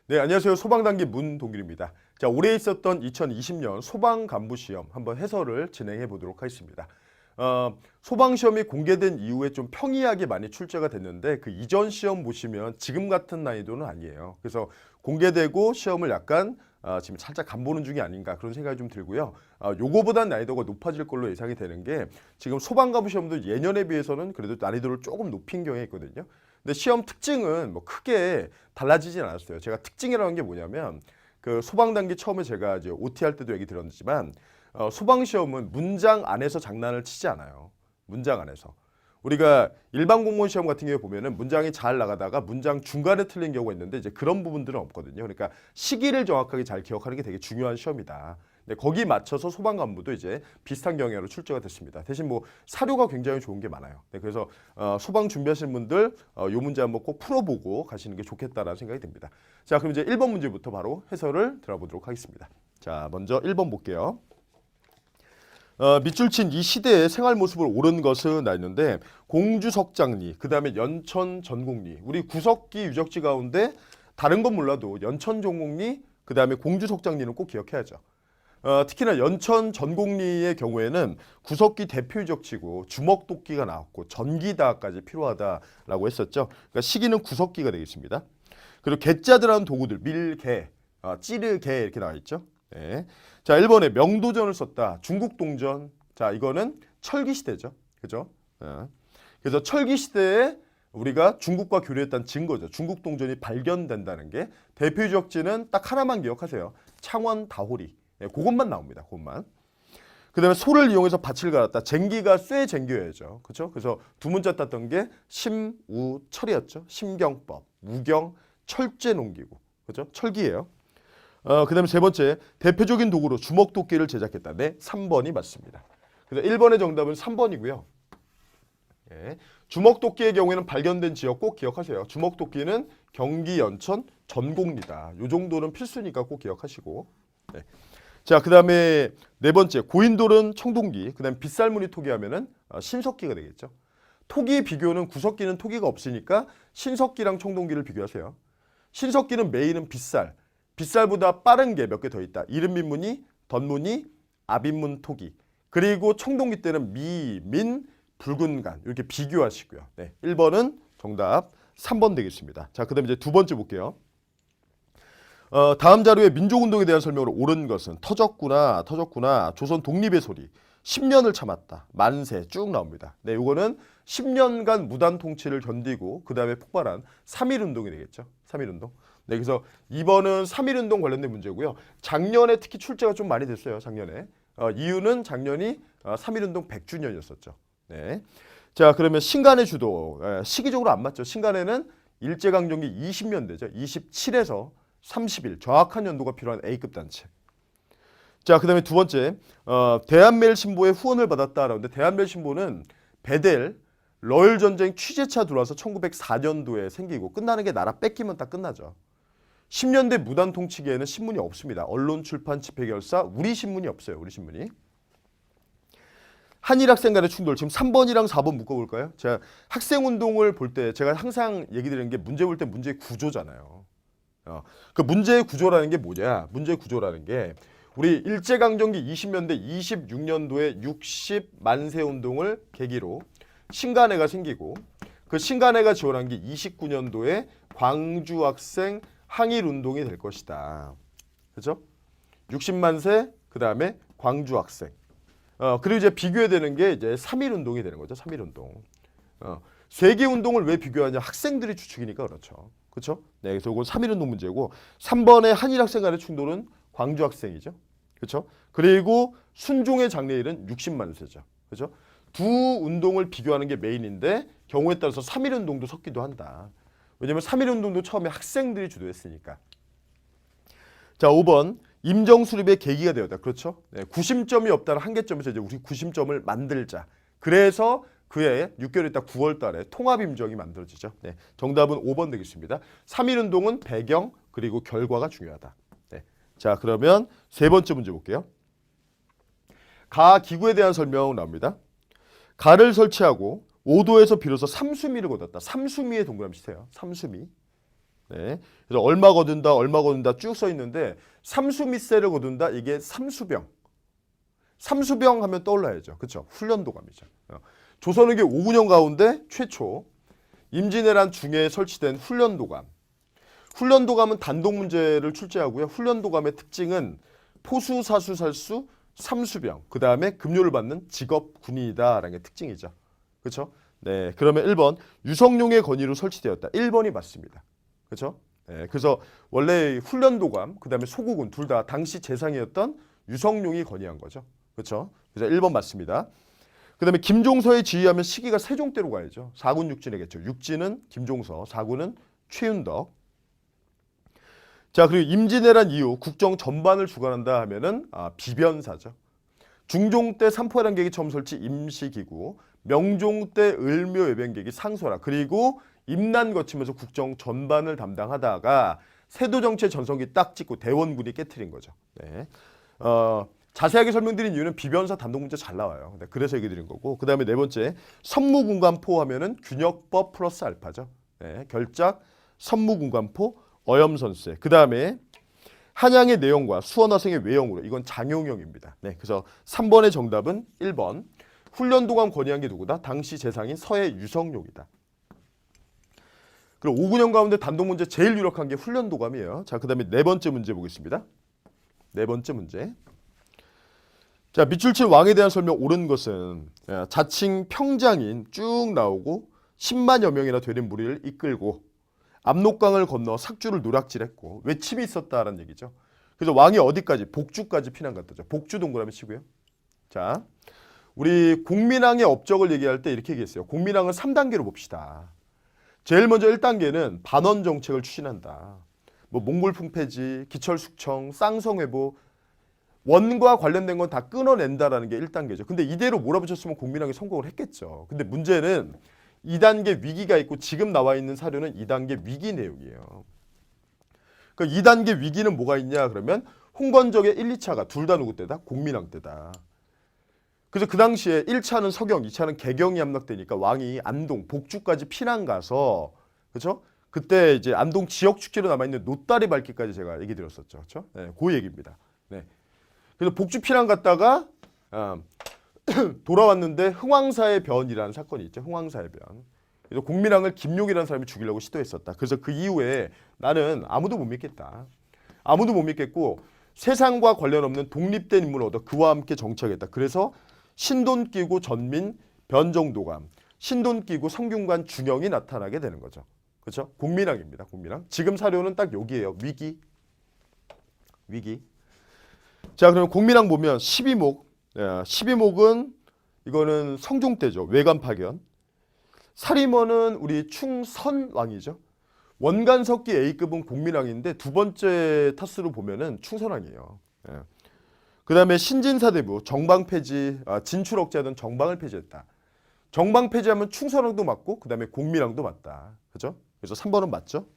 네, 안녕하세요. 소방단기 문동길입니다. 자, 올해 있었던 2020년 소방간부시험 한번 해설을 진행해 보도록 하겠습니다. 소방시험이 공개된 이후에 좀 평이하게 많이 출제가 됐는데 그 이전 시험 보시면 지금 같은 난이도는 아니에요. 그래서 공개되고 시험을 약간 지금 살짝 간보는 중이 아닌가 그런 생각이 좀 들고요. 요거보단 난이도가 높아질 걸로 예상이 되는 게 지금 소방간부 시험도 예년에 비해서는 그래도 난이도를 조금 높인 경향이 있거든요. 근데 시험 특징은 뭐 크게 달라지진 않았어요. 제가 특징이라는 게 뭐냐면 그 소방단기 처음에 제가 이제 OT 할 때도 얘기 드렸지만 소방시험은 문장 안에서 장난을 치지 않아요. 문장 안에서. 우리가 일반 공무원 시험 같은 경우에 보면은 문장이 잘 나가다가 문장 중간에 틀린 경우가 있는데 이제 그런 부분들은 없거든요. 그러니까 시기를 정확하게 잘 기억하는 게 되게 중요한 시험이다. 네, 거기 맞춰서 소방관부도 이제 비슷한 경향으로 출제가 됐습니다. 대신 뭐 사료가 굉장히 좋은 게 많아요. 네, 그래서 소방 준비하시는 분들 요 문제 한번 꼭 풀어보고 가시는 게 좋겠다라는 생각이 듭니다. 자, 그럼 이제 1번 문제부터 바로 해설을 들어보도록 하겠습니다. 자, 먼저 1번 볼게요. 밑줄 친 이 시대의 생활 모습을 옳은 것은 나있는데 공주석장리, 그 다음에 연천전곡리, 우리 구석기 유적지 가운데 다른 건 몰라도 연천전곡리, 그 다음에 공주석장리는 꼭 기억해야죠. 특히나 연천전곡리의 경우에는 구석기 대표 유적지고 주먹도끼가 나왔고 전기다까지 필요하다라고 했었죠. 그러니까 시기는 구석기가 되겠습니다. 그리고 개짜들하는 도구들, 밀개, 찌르개 이렇게 나와 있죠. 네. 자, 1번에 명도전을 썼다. 중국동전. 자, 이거는 철기시대죠. 그죠? 그래서 철기시대에 우리가 중국과 교류했다는 증거죠. 중국동전이 발견된다는 게 대표 유적지는 딱 하나만 기억하세요. 창원 다호리. 네, 그것만 나옵니다. 그것만. 그 다음에 소를 이용해서 밭을 갈았다. 쟁기가 쇠 쟁기여야죠. 그렇죠? 그래서 두 문자 땄던 게 심우철이었죠. 심경법, 우경, 철제 농기구. 그렇죠? 철기예요. 그 다음에 세 번째, 대표적인 도구로 주먹도끼를 제작했다. 네, 3번이 맞습니다. 그래서 1번의 정답은 3번이고요. 예. 주먹도끼의 경우에는 발견된 지역 꼭 기억하세요. 주먹도끼는 경기, 연천, 전곡리다. 요 정도는 필수니까 꼭 기억하시고. 네. 자, 그 다음에 네 번째, 고인돌은 청동기, 그 다음에 빗살무늬 토기 하면은 신석기가 되겠죠. 토기 비교는 구석기는 토기가 없으니까 신석기랑 청동기를 비교하세요. 신석기는 메인은 빗살, 빗살보다 빠른 게 몇 개 더 있다. 이른민무늬, 덧무늬, 아빈문 토기. 그리고 청동기 때는 미, 민, 붉은간 이렇게 비교하시고요. 네, 1번은 정답 3번 되겠습니다. 자, 그 다음에 이제 두 번째 볼게요. 다음 자료에 민족운동에 대한 설명으로 옳은 것은 터졌구나, 조선 독립의 소리, 10년을 참았다, 만세 쭉 나옵니다. 네, 이거는 10년간 무단 통치를 견디고 그 다음에 폭발한 3.1운동이 되겠죠. 3.1운동. 네, 그래서 2번은 3.1운동 관련된 문제고요. 작년에 특히 출제가 좀 많이 됐어요. 작년에. 이유는 작년이 3.1운동 100주년이었었죠. 네. 자, 그러면 신간의 주도. 시기적으로 안 맞죠. 신간에는 일제강점기 20년대죠. 27에서 30일 정확한 연도가 필요한 A급 단체. 자, 그 다음에 두 번째, 대한멜 신보의 후원을 받았다라는데 대한멜 신보는 베델 러일 전쟁 취재차 들어와서 1904년도에 생기고 끝나는 게 나라 뺏기면 딱 끝나죠. 10년대 무단 통치기에는 신문이 없습니다. 언론, 출판, 집회결사, 우리 신문이 없어요. 우리 신문이. 한일 학생 간의 충돌. 지금 3번이랑 4번 묶어볼까요? 제가 학생운동을 볼 때 제가 항상 얘기 드리는 게 문제 볼 때 문제의 구조잖아요. 그 문제의 구조라는 게 뭐냐? 문제의 구조라는 게 우리 일제강점기 20년대 26년도에 60 만세운동을 계기로 신간회가 생기고 그 신간회가 지원한 게 29년도에 광주학생 항일운동이 될 것이다. 그죠? 60만세, 그 다음에 광주학생. 그리고 이제 비교해야 되는 게 이제 3.1운동이 되는 거죠. 3.1운동. 세계운동을 왜 비교하냐? 학생들이 주축이니까 그렇죠. 그렇죠? 네, 그래서 이건 3.1운동 문제고 3번의 한일 학생 간의 충돌은 광주 학생이죠. 그렇죠? 그리고 순종의 장례일은 60만세죠. 그렇죠? 두 운동을 비교하는 게 메인인데 경우에 따라서 3.1운동도 섞기도 한다. 왜냐면 3.1운동도 처음에 학생들이 주도했으니까. 자, 5번. 임정 수립의 계기가 되었다. 그렇죠? 네, 구심점이 없다는 한계점에서 이제 우리 구심점을 만들자. 그래서 그해 6개월 있다 9월 달에 통합임정이 만들어지죠. 네, 정답은 5번 되겠습니다. 3.1운동은 배경 그리고 결과가 중요하다. 네. 자, 그러면 세 번째 문제 볼게요. 가 기구에 대한 설명 나옵니다. 가를 설치하고 5도에서 비로소 삼수미를 거뒀다. 삼수미의 동그라미 치세요. 삼수미. 네. 그래서 얼마 거둔다 쭉 써 있는데 삼수 밑세를 거둔다 이게 삼수병. 삼수병 하면 떠올라야죠. 그렇죠? 훈련도감이죠. 조선후기 5군영 가운데 최초 임진왜란 중에 설치된 훈련도감. 훈련도감은 단독 문제를 출제하고요. 훈련도감의 특징은 포수, 사수, 살수, 삼수병, 그 다음에 급료를 받는 직업 군인이다라는 게 특징이죠. 그렇죠? 네, 그러면 1번 유성룡의 건의로 설치되었다. 1번이 맞습니다. 그렇죠? 네, 그래서 원래 훈련도감, 그 다음에 소국은 둘 다 당시 재상이었던 유성룡이 건의한 거죠. 그렇죠? 그래서 1번 맞습니다. 그 다음에 김종서의 지휘하면 시기가 세종 때로 가야죠. 4군 6진이겠죠. 6진은 김종서, 4군은 최윤덕. 자, 그리고 임진왜란 이후 국정 전반을 주관한다 하면은 비변사죠. 중종 때 삼포해란객이 처음 설치 임시기구, 명종 때 을묘예변객이 상소라, 그리고 임난 거치면서 국정 전반을 담당하다가 세도정치의 전성기 딱 찍고 대원군이 깨트린 거죠. 네. 자세하게 설명드린 이유는 비변사 단독 문제 잘 나와요. 네, 그래서 얘기 드린 거고. 그 다음에 네 번째, 선무군관포 하면은 균역법 플러스 알파죠. 네, 결작, 선무군관포, 어염선세. 그 다음에 한양의 내용과 수원화생의 외형으로, 이건 장용영입니다. 네, 그래서 3번의 정답은 1번. 훈련도감 건의한 게 누구다? 당시 재상인 서해 유성룡이다. 그리고 5군영 가운데 단독 문제 제일 유력한 게 훈련도감이에요. 자, 그 다음에 네 번째 문제 보겠습니다. 네 번째 문제. 자, 밑줄 친 왕에 대한 설명 옳은 것은 자칭 평장인 쭉 나오고 10만여 명이나 되는 무리를 이끌고 압록강을 건너 삭주를 노략질했고 외침이 있었다라는 얘기죠. 그래서 왕이 어디까지? 복주까지 피난 갔다죠. 복주 동그라미 치고요. 자, 우리 공민왕의 업적을 얘기할 때 이렇게 얘기했어요. 공민왕을 3단계로 봅시다. 제일 먼저 1단계는 반원 정책을 추진한다. 뭐 몽골풍 폐지, 기철숙청, 쌍성회보, 원과 관련된 건 다 끊어낸다라는 게 1단계죠. 근데 이대로 몰아붙였으면 공민왕이 성공을 했겠죠. 근데 문제는 2단계 위기가 있고 지금 나와 있는 사료는 2단계 위기 내용이에요. 그러니까 2단계 위기는 뭐가 있냐 그러면 홍건적의 1, 2차가 둘 다 누구 때다? 공민왕 때다. 그래서 그 당시에 1차는 서경, 2차는 개경이 함락되니까 왕이 안동, 복주까지 피난 가서 그렇죠? 그때 이제 안동 지역 축제로 남아있는 노다리 밟기까지 제가 얘기 드렸었죠. 그렇죠? 네, 그 얘기입니다. 네. 그래서 복주 피난 갔다가 돌아왔는데 흥왕사의 변이라는 사건이 있죠. 흥왕사의 변. 그래서 공민왕을 김용이라는 사람이 죽이려고 시도했었다. 그래서 그 이후에 나는 아무도 못 믿겠다. 아무도 못 믿겠고 세상과 관련 없는 독립된 인물을 얻어 그와 함께 정치하겠다. 그래서 신돈 끼고 전민 변정도감, 신돈 끼고 성균관 중영이 나타나게 되는 거죠. 그렇죠? 공민왕입니다. 공민왕. 지금 사료는 딱 여기예요. 위기. 위기. 자, 그러면 공민왕 보면 12목. 12목은 이거는 성종 때죠. 외관 파견. 사리머는 우리 충선왕이죠. 원간석기 A급은 공민왕인데 두 번째 타수로 보면은 충선왕이에요. 그 다음에 신진사대부 정방 폐지, 진출 억제하던 정방을 폐지했다. 정방 폐지하면 충선왕도 맞고 그 다음에 공민왕도 맞다. 그죠? 그래서 3번은 맞죠?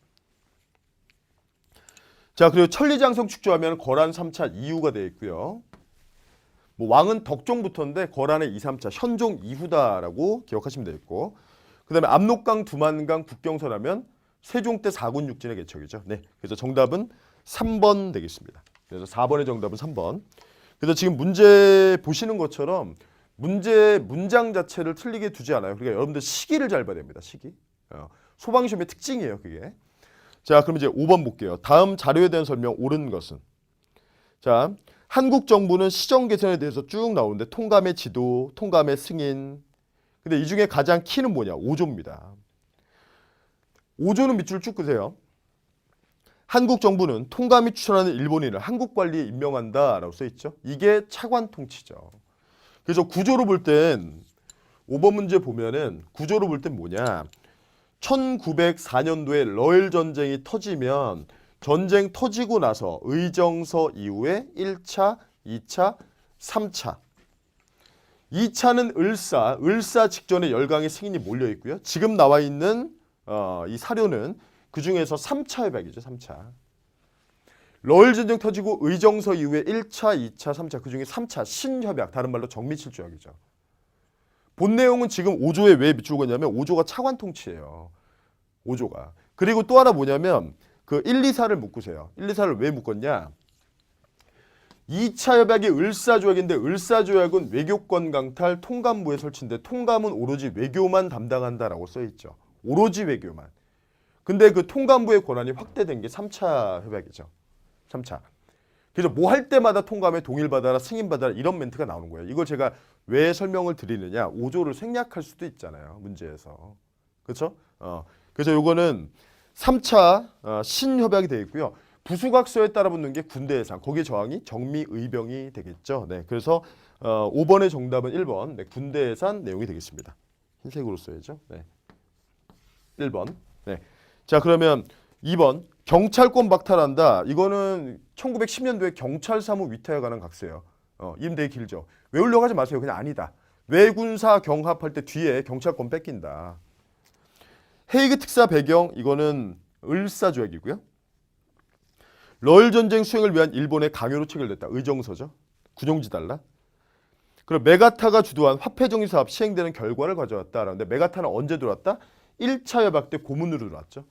자, 그리고 천리장성 축조하면 거란 3차 이후가 되어 있고요. 뭐 왕은 덕종부터인데 거란의 2, 3차 현종 이후다라고 기억하시면 되겠고, 그 다음에 압록강, 두만강, 국경선하면 세종 때 4군 6진의 개척이죠. 네, 그래서 정답은 3번 되겠습니다. 그래서 4번의 정답은 3번. 그래서 지금 문제 보시는 것처럼 문제 문장 자체를 틀리게 두지 않아요. 그러니까 여러분들 시기를 잘 봐야 됩니다. 시기. 소방시험의 특징이에요, 그게. 자, 그럼 이제 5번 볼게요. 다음 자료에 대한 설명 옳은 것은. 자, 한국 정부는 시정 개선에 대해서 쭉 나오는데 통감의 지도, 통감의 승인. 근데 이 중에 가장 키는 뭐냐? 5조입니다. 5조는 밑줄 쭉 그세요. 한국 정부는 통감이 추천하는 일본인을 한국 관리에 임명한다라고 써 있죠. 이게 차관 통치죠. 그래서 구조로 볼 땐 5번 문제 보면은 구조로 볼 땐 뭐냐? 1904년도에 러일 전쟁이 터지면 전쟁 터지고 나서 의정서 이후에 1차, 2차, 3차. 2차는 을사 직전에 열강의 승인이 몰려 있고요. 지금 나와 있는 이 사료는 그 중에서 3차 협약이죠. 3차. 러일 전쟁 터지고 의정서 이후에 1차, 2차, 3차. 그 중에 3차 신협약, 다른 말로 정미칠조약이죠. 본 내용은 지금 5조에 왜 밑줄 긋냐면 5조가 차관 통치예요. 5조가. 그리고 또 하나 뭐냐면 그 1, 2, 4를 묶으세요. 1, 2, 4를 왜 묶었냐? 2차 협약이 을사조약인데 을사조약은 외교권 강탈 통감부에 설치인데 통감은 오로지 외교만 담당한다라고 써 있죠. 오로지 외교만. 근데 그 통감부의 권한이 확대된 게 3차 협약이죠. 3차. 그래서 뭐 할 때마다 통감에 동일받아라 승인받아라 이런 멘트가 나오는 거예요. 이걸 제가 왜 설명을 드리느냐. 5조를 생략할 수도 있잖아요. 문제에서. 그렇죠? 그래서 요거는 3차 신협약이 되어 있고요. 부수각서에 따라 붙는 게 군대 예산. 거기에 저항이 정미의병이 되겠죠. 네. 그래서 5번의 정답은 1번. 네, 군대 예산 내용이 되겠습니다. 흰색으로 써야죠. 네. 1번. 네. 자, 그러면 2번. 경찰권 박탈한다. 이거는 1910년도에 경찰 사무 위탁에 관한 각서예요. 이름 되게 길죠. 외우려고 하지 마세요. 그냥 아니다. 외군사 경합할 때 뒤에 경찰권 뺏긴다. 헤이그 특사 배경 이거는 을사조약이고요. 러일 전쟁 수행을 위한 일본의 강요로 체결됐다. 의정서죠. 군용지달라. 그리고 메가타가 주도한 화폐정리 사업 시행되는 결과를 가져왔다라는데 메가타는 언제 들어왔다? 1차 협약 때 고문으로 들어왔죠.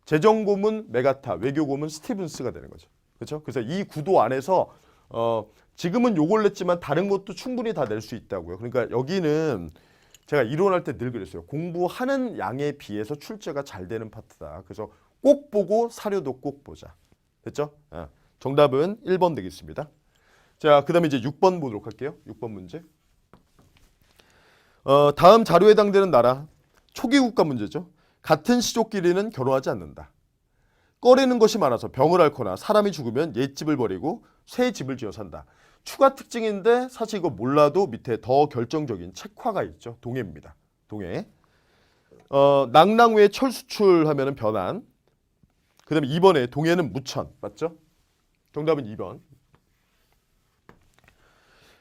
재정고문 메가타, 외교고문 스티븐스가 되는 거죠. 그렇죠? 그래서 이 구도 안에서 지금은 요걸 냈지만 다른 것도 충분히 다 낼 수 있다고요. 그러니까 여기는 제가 이론할 때 늘 그랬어요. 공부하는 양에 비해서 출제가 잘 되는 파트다. 그래서 꼭 보고 사료도 꼭 보자. 됐죠? 정답은 1번 되겠습니다. 자, 그 다음에 이제 6번 보도록 할게요. 6번 문제. 다음 자료에 해당되는 나라. 초기 국가 문제죠. 같은 시족끼리는 결혼하지 않는다. 꺼리는 것이 많아서 병을 앓거나 사람이 죽으면 옛집을 버리고 새 집을 지어 산다. 추가 특징인데 사실 이거 몰라도 밑에 더 결정적인 책화가 있죠. 동해입니다. 동해. 낭랑 외에 철 수출하면은 변환. 그 다음에 2번에 동해는 무천. 맞죠? 정답은 2번.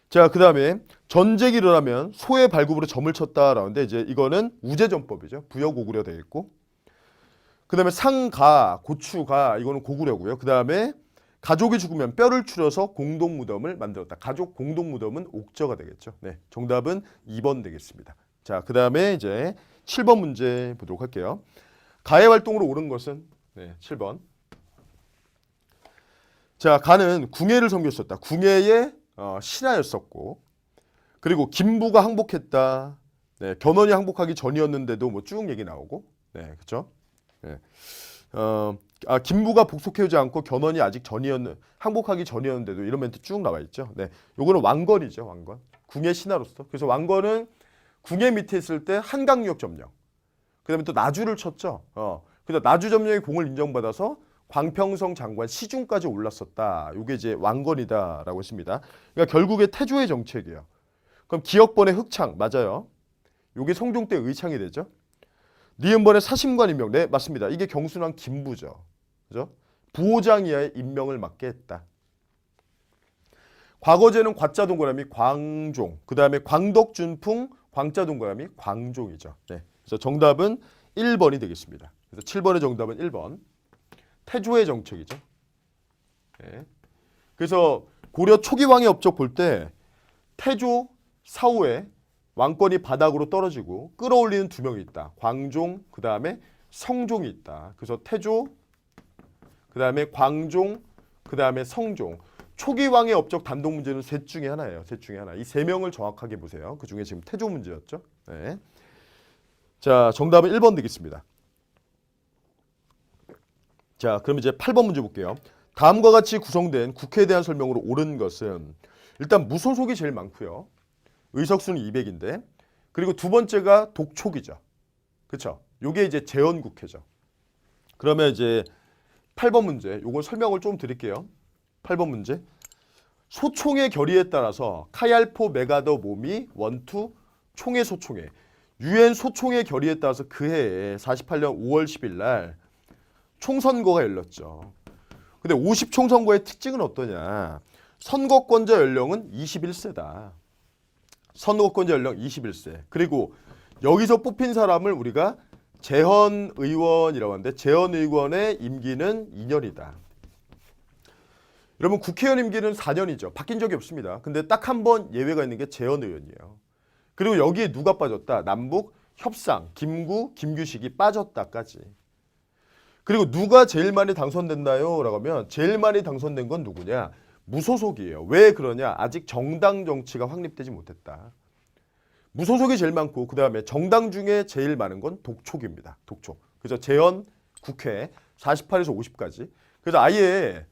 자, 그 다음에 전쟁이 일어나면 소의 발굽으로 점을 쳤다라는데 이제 이거는 우제전법이죠. 부역 고구려 되어 있고. 그 다음에 상가, 고추가 이거는 고구려고요. 그 다음에 가족이 죽으면 뼈를 추려서 공동무덤을 만들었다. 가족 공동무덤은 옥저가 되겠죠. 네, 정답은 2번 되겠습니다. 자, 그 다음에 이제 7번 문제 보도록 할게요. 가해 활동으로 옳은 것은 네, 7번. 자, 가는 궁예를 섬겼었다. 궁예의 신하였었고, 그리고 김부가 항복했다. 네, 견훤이 항복하기 전이었는데도 뭐 쭉 얘기 나오고, 네, 그렇죠? 네. 김부가 복속해오지 않고 견훤이 아직 항복하기 전이었는데도 이런 멘트 쭉 나와 있죠. 네, 요거는 왕건이죠, 왕건. 궁예 신하로서. 그래서 왕건은 궁예 밑에 있을 때 한강유역 점령. 그다음에 또 나주를 쳤죠. 그래서 나주 점령의 공을 인정받아서 광평성 장관 시중까지 올랐었다. 이게 이제 왕건이다라고 했습니다. 그러니까 결국에 태조의 정책이에요. 그럼 기역번의 흑창 맞아요. 이게 성종 때 의창이 되죠. 니은번의 사심관 임명. 네, 맞습니다. 이게 경순왕 김부죠. 그죠? 부호장 이하의 임명을 맡게 했다. 과거제는 과자 동그라미 광종. 그다음에 광덕준풍 광자 동그라미 광종이죠. 네. 그래서 정답은 1번이 되겠습니다. 그래서 7번의 정답은 1번. 태조의 정책이죠. 네. 그래서 고려 초기 왕의 업적 볼 때 태조 사후에 왕권이 바닥으로 떨어지고 끌어올리는 두 명이 있다. 광종, 그 다음에 성종이 있다. 그래서 태조, 그 다음에 광종, 그 다음에 성종. 초기 왕의 업적 단독 문제는 셋 중에 하나예요. 셋 중에 하나. 이 세 명을 정확하게 보세요. 그 중에 지금 태조 문제였죠. 네. 자, 정답은 1번 되겠습니다. 자, 그럼 이제 8번 문제 볼게요. 다음과 같이 구성된 국회에 대한 설명으로 옳은 것은 일단 무소속이 제일 많고요. 의석수는 200인데 그리고 두 번째가 독촉이죠. 그렇죠? 요게 이제 재헌국회죠. 그러면 이제 8번 문제 요거 설명을 좀 드릴게요. 8번 문제. 소총의 결의에 따라서 카얄포 메가더 모미 원투 총회 소총회 유엔 소총의 결의에 따라서 그 해에 48년 5월 10일 날 총선거가 열렸죠. 근데 50총선거의 특징은 어떠냐? 선거권자 연령은 21세다. 선거권자 연령 21세. 그리고 여기서 뽑힌 사람을 우리가 재헌의원이라고 하는데 재헌의원의 임기는 2년이다. 여러분 국회의원 임기는 4년이죠. 바뀐 적이 없습니다. 근데 딱 한 번 예외가 있는 게 재헌의원이에요. 그리고 여기에 누가 빠졌다? 남북 협상, 김구, 김규식이 빠졌다까지. 그리고 누가 제일 많이 당선됐나요? 라고 하면 제일 많이 당선된 건 누구냐? 무소속이에요. 왜 그러냐? 아직 정당 정치가 확립되지 못했다. 무소속이 제일 많고 그 다음에 정당 중에 제일 많은 건 독촉입니다. 독촉. 그래서 재헌 국회 48에서 50까지. 그래서 아예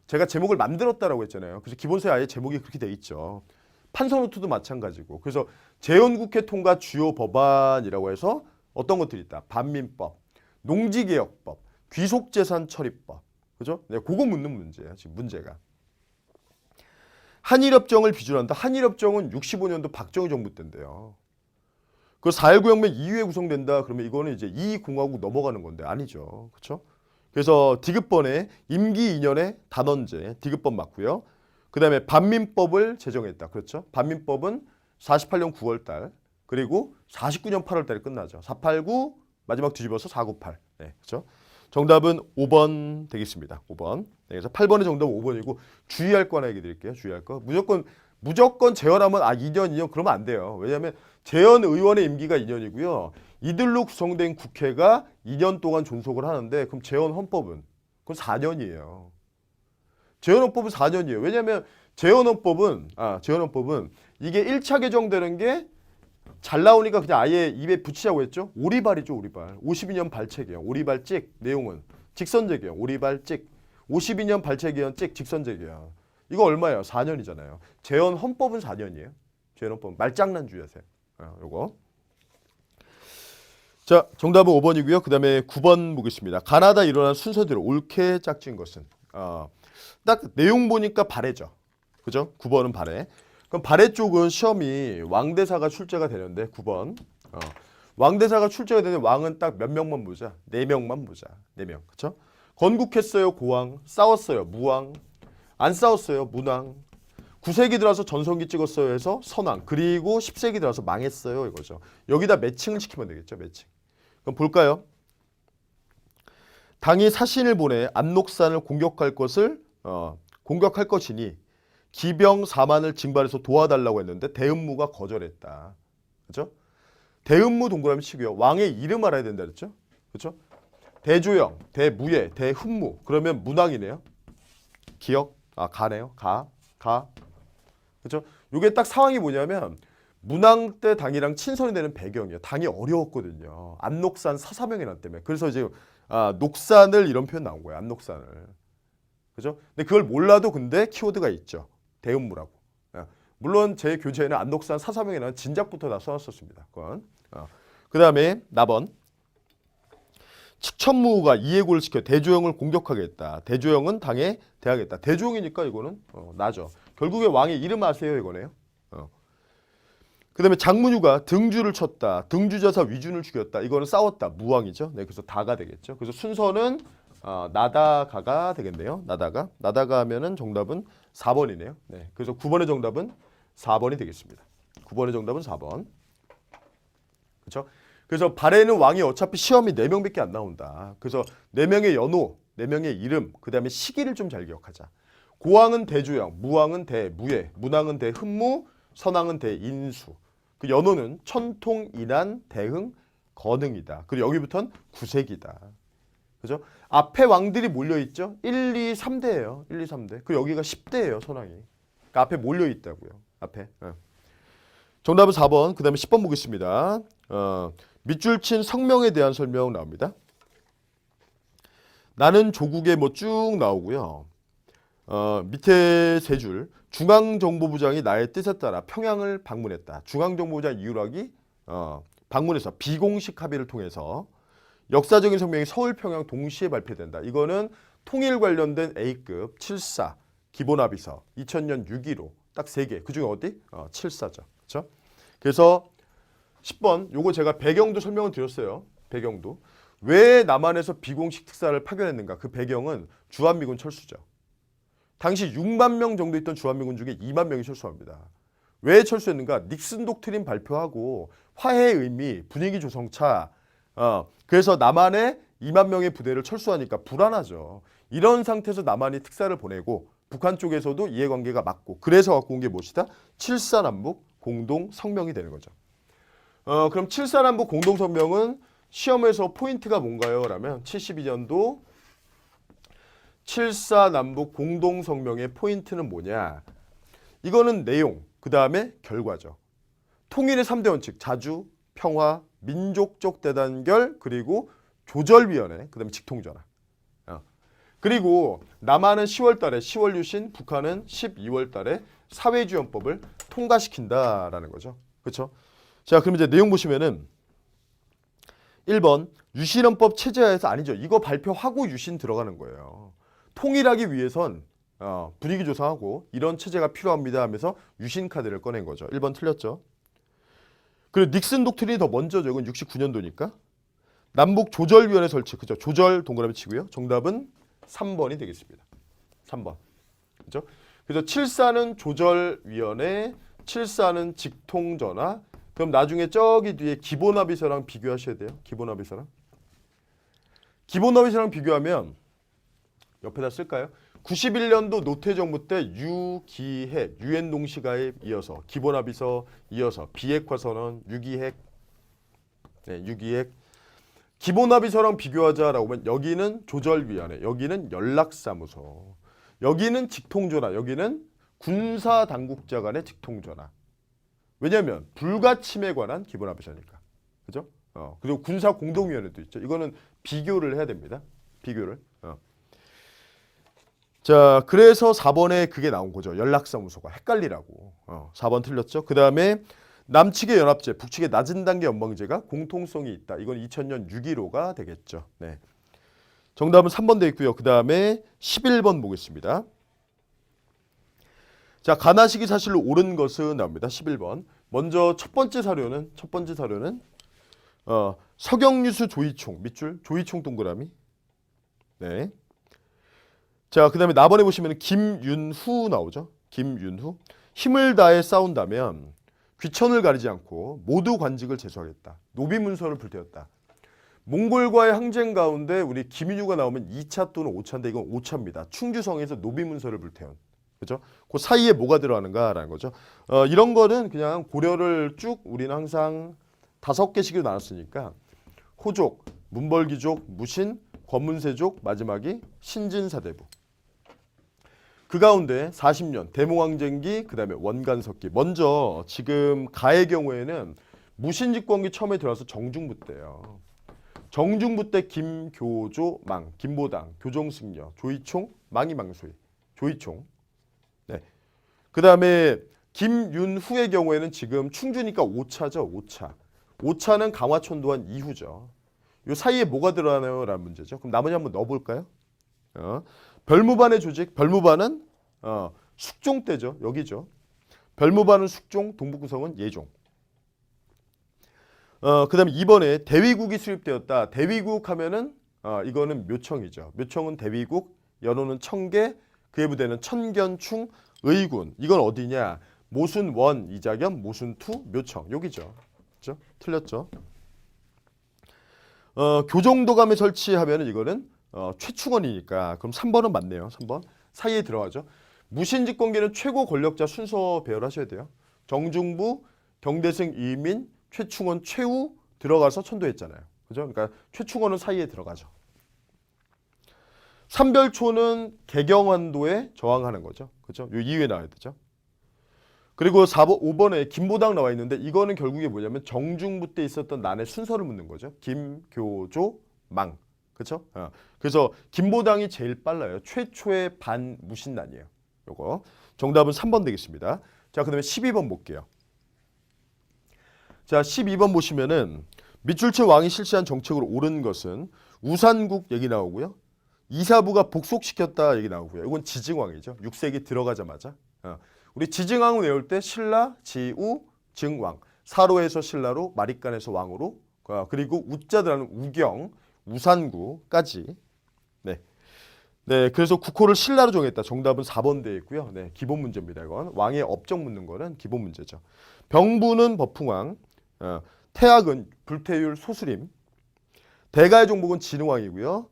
제가 제목을 만들었다라고 했잖아요. 그래서 기본서에 아예 제목이 그렇게 돼 있죠. 판서노트도 마찬가지고. 그래서 재헌국회 통과 주요 법안이라고 해서 어떤 것들이 있다. 반민법, 농지개혁법, 귀속재산 처리법. 그죠? 네, 그거 묻는 문제야. 지금 문제가. 한일협정을 비준한다. 한일협정은 65년도 박정희 정부 때인데요. 그 4.19 혁명 이후에 구성된다. 그러면 이거는 이제 이 공화국 넘어가는 건데 아니죠. 그렇죠? 그래서 디귿번에 임기 2년에 단원제 디귿번 맞고요. 그다음에 반민법을 제정했다. 그렇죠? 반민법은 48년 9월 달 그리고 49년 8월 달에 끝나죠. 489 마지막 뒤집어서 498. 네, 그렇죠? 정답은 5번 되겠습니다. 5번. 네, 그래서 8번의 정답은 5번이고 주의할 거 하나 얘기 드릴게요. 주의할 거. 무조건 재헌하면 2년 그러면 안 돼요. 왜냐하면 재헌 의원의 임기가 2년이고요. 이들로 구성된 국회가 2년 동안 존속을 하는데 그럼 재헌 헌법은 그건 4년이에요. 재헌 헌법은 4년이에요. 왜냐하면 재헌 헌법은 이게 1차 개정되는 게 잘 나오니까 그냥 아예 입에 붙이자고 했죠. 오리발이죠. 오리발. 52년 발췌개헌. 오리발 찍. 내용은 직선제개헌. 오리발 찍. 52년 발췌개헌 찍. 직선제개헌. 이거 얼마예요? 4년이잖아요. 재헌 헌법은 4년이에요. 재헌 헌법 말장난주의 하세요. 요거. 자, 정답은 5번이고요. 그 다음에 9번 보겠습니다. 가나다 일어난 순서대로 옳게 짝진 것은 딱 내용 보니까 발해죠. 그죠? 9번은 발해. 그럼 발해 쪽은 시험이 왕대사가 출제가 되는데 9번. 왕대사가 출제가 되는데 왕은 딱 몇 명만 보자. 4명만 보자. 4명. 그렇죠? 건국했어요. 고왕. 싸웠어요. 무왕. 안 싸웠어요. 문왕. 9세기 들어서 전성기 찍었어요 해서 선왕. 그리고 10세기 들어서 망했어요 이거죠. 여기다 매칭을 시키면 되겠죠. 매칭. 그럼 볼까요? 당이 사신을 보내 안녹산을 공격할 것이니 기병 4만을 징발해서 도와달라고 했는데 대음무가 거절했다. 그렇죠? 대음무 동그라미 치고요. 왕의 이름 알아야 된다 그랬죠? 그렇죠? 대조영, 대무예, 대훈무. 그러면 문왕이네요. 기억? 가네요. 가. 그렇죠? 이게 딱 상황이 뭐냐면 문왕 때 당이랑 친선이 되는 배경이에요. 당이 어려웠거든요. 안녹산 사사명이란 때문에. 그래서 이제 녹산을 이런 표현 나온 거예요. 안녹산을. 그죠? 근데 그걸 몰라도 근데 키워드가 있죠. 대음무라고. 물론 제 교재에는 안녹산 사사명이라는 진작부터 다 써놨었습니다. 그건. 그 다음에 나번. 측천무가 이해고를 시켜 대조영을 공격하겠다. 대조영은 당에 대하겠다. 대조영이니까 이거는 나죠. 결국에 왕의 이름 아세요 이거네요. 그 다음에 장문유가 등주를 쳤다. 등주자사 위준을 죽였다. 이거는 싸웠다. 무왕이죠. 네, 그래서 다가 되겠죠. 그래서 순서는 나다가가 되겠네요. 나다가 하면은 정답은 4번이네요. 네, 그래서 9번의 정답은 4번이 되겠습니다. 9번의 정답은 4번. 그렇죠? 그래서 발해는 왕이 어차피 시험이 4명밖에 안 나온다. 그래서 4명의 연호, 4명의 이름, 그 다음에 시기를 좀 잘 기억하자. 고왕은 대조영, 무왕은 대무예, 문왕은 대흠무, 선왕은 대인수. 그 연호는 천통, 인안, 대흥, 건흥이다. 그리고 여기부터는 9세기다. 그죠? 앞에 왕들이 몰려있죠? 1, 2, 3대예요. 1, 2, 3대. 그리고 여기가 10대예요, 선왕이. 그러니까 앞에 몰려있다고요. 앞에. 정답은 4번. 그 다음에 10번 보겠습니다. 밑줄 친 성명에 대한 설명 나옵니다. 나는 조국에 뭐 쭉 나오고요. 밑에 세 줄. 중앙정보부장이 나의 뜻에 따라 평양을 방문했다. 중앙정보부장 이유락이 방문해서 비공식 합의를 통해서 역사적인 성명이 서울, 평양 동시에 발표된다. 이거는 통일 관련된 A급 7사 기본합의서 2000년 6.15 딱 3개. 그중에 어디? 7사죠. 그렇죠? 그래서 10번 요거 제가 배경도 설명을 드렸어요. 배경도. 왜 남한에서 비공식 특사를 파견했는가? 그 배경은 주한미군 철수죠. 당시 6만 명 정도 있던 주한미군 중에 2만 명이 철수합니다. 왜 철수했는가? 닉슨 독트린 발표하고 화해의 의미, 분위기 조성차. 그래서 남한에 2만 명의 부대를 철수하니까 불안하죠. 이런 상태에서 남한이 특사를 보내고 북한 쪽에서도 이해관계가 맞고 그래서 갖고 온 게 무엇이다? 7사 남북 공동 성명이 되는 거죠. 그럼 7사 남북 공동 성명은 시험에서 포인트가 뭔가요? 라면 72년도 7.4 남북 공동성명의 포인트는 뭐냐? 이거는 내용, 그 다음에 결과죠. 통일의 3대 원칙, 자주, 평화, 민족적 대단결, 그리고 조절위원회, 그 다음에 직통전환. 그리고 남한은 10월 달에 10월 유신, 북한은 12월 달에 사회주연법을 통과시킨다라는 거죠. 그렇죠? 자, 그럼 이제 내용 보시면은 1번 유신헌법 체제하에서 아니죠. 이거 발표하고 유신 들어가는 거예요. 통일하기 위해선 분위기 조성하고 이런 체제가 필요합니다 하면서 유신 카드를 꺼낸 거죠. 1번 틀렸죠. 그리고 닉슨 독트린이 더 먼저죠. 이건 69년도니까. 남북 조절위원회 설치. 그죠? 조절 동그라미 치고요. 정답은 3번이 되겠습니다. 3번. 그죠? 그래서 7.4는 조절위원회, 7.4는 직통전화. 그럼 나중에 저기 뒤에 기본합의서랑 비교하셔야 돼요. 기본합의서랑. 기본합의서랑 비교하면 옆에다 쓸까요? 91년도 노태정부 때 유기핵, 유엔 동시가입 이어서 기본합의서 이어서 비핵화선언, 유기핵, 네, 유기핵. 기본합의서랑 비교하자라고 하면 여기는 조절위원회, 여기는 연락사무소, 여기는 직통전화, 여기는 군사당국자 간의 직통전화. 왜냐하면 불가침에 관한 기본합의서니까. 그죠? 그리고 군사공동위원회도 있죠. 이거는 비교를 해야 됩니다. 비교를. 자, 그래서 4번에 그게 나온 거죠. 연락사무소가 헷갈리라고. 4번 틀렸죠. 그 다음에 남측의 연합제, 북측의 낮은 단계 연방제가 공통성이 있다. 이건 2000년 6.15가 되겠죠. 네. 정답은 3번 돼 있고요. 그 다음에 11번 보겠습니다. 자, 가나시기 사실로 옳은 것은 나옵니다. 11번. 먼저 첫 번째 사료는 서경유수 조이총 밑줄 조이총 동그라미. 네. 자, 그 다음에 나번에 보시면 김윤후 나오죠. 김윤후. 힘을 다해 싸운다면 귀천을 가리지 않고 모두 관직을 제수하겠다. 노비문서를 불태웠다. 몽골과의 항쟁 가운데 우리 김윤후가 나오면 2차 또는 5차인데 이건 5차입니다. 충주성에서 노비문서를 불태운. 그죠? 그 사이에 뭐가 들어가는가라는 거죠. 이런 거는 그냥 고려를 쭉 우리는 항상 5개씩으로 나눴으니까 호족, 문벌귀족, 무신, 권문세족, 마지막이 신진사대부. 그 가운데 40년 대몽항쟁기, 그 다음에 원간석기. 먼저 지금 가의 경우에는 무신집권기 처음에 들어와서 정중부 때예요. 정중부 때 김교조, 망, 김보당, 교정승려, 조이총, 망이 망소희, 조이총. 네. 그 다음에 김윤후의 경우에는 지금 충주니까 5차죠. 5차. 5차는 강화천도한 이후죠. 이 사이에 뭐가 들어가나요? 라는 문제죠. 그럼 나머지 한번 넣어볼까요? 별무반의 조직, 별무반은 숙종 때죠. 여기죠. 별무반은 숙종, 동북구성은 예종. 그 다음에 2번에 대위국이 수립되었다. 대위국 하면은 이거는 묘청이죠. 묘청은 대위국, 연호는 청계, 그의 부대는 천견충, 의군. 이건 어디냐? 모순원, 이자겸, 모순투, 묘청. 여기죠. 그렇죠? 틀렸죠? 교정도감에 설치하면은 이거는 최충원이니까 그럼 3번은 맞네요. 3번 사이에 들어가죠. 무신집권기는 최고 권력자 순서 배열하셔야 돼요. 정중부, 경대승, 이민, 최충원, 최후 들어가서 천도했잖아요. 그죠? 그러니까 최충원은 사이에 들어가죠. 삼별초는 개경환도에 저항하는 거죠. 그죠? 요 이후에 나와야 되죠. 그리고 4번, 5번에 김보당 나와 있는데 이거는 결국에 뭐냐면 정중부 때 있었던 난의 순서를 묻는 거죠. 김, 교, 조, 망. 그렇죠? 그래서 김보당이 제일 빨라요. 최초의 반무신난이에요. 요거. 정답은 3번 되겠습니다. 자, 그다음에 12번 볼게요. 자, 12번 보시면은 밑줄체 왕이 실시한 정책으로 옳은 것은 우산국 얘기 나오고요. 이사부가 복속시켰다 얘기 나오고요. 이건 지증왕이죠. 6세기 들어가자마자. 우리 지증왕을 외울 때 신라, 지우, 증왕. 사로에서 신라로, 마립간에서 왕으로, 그리고 우자들하는 우경, 우산구까지. 네. 네, 그래서 국호를 신라로 정했다. 정답은 4번 되어 있고요. 네, 기본 문제입니다. 이건 왕의 업적 묻는 거는 기본 문제죠. 병부는 법풍왕, 태학은 불태율 소수림, 대가의 종복은 진흥왕이고요.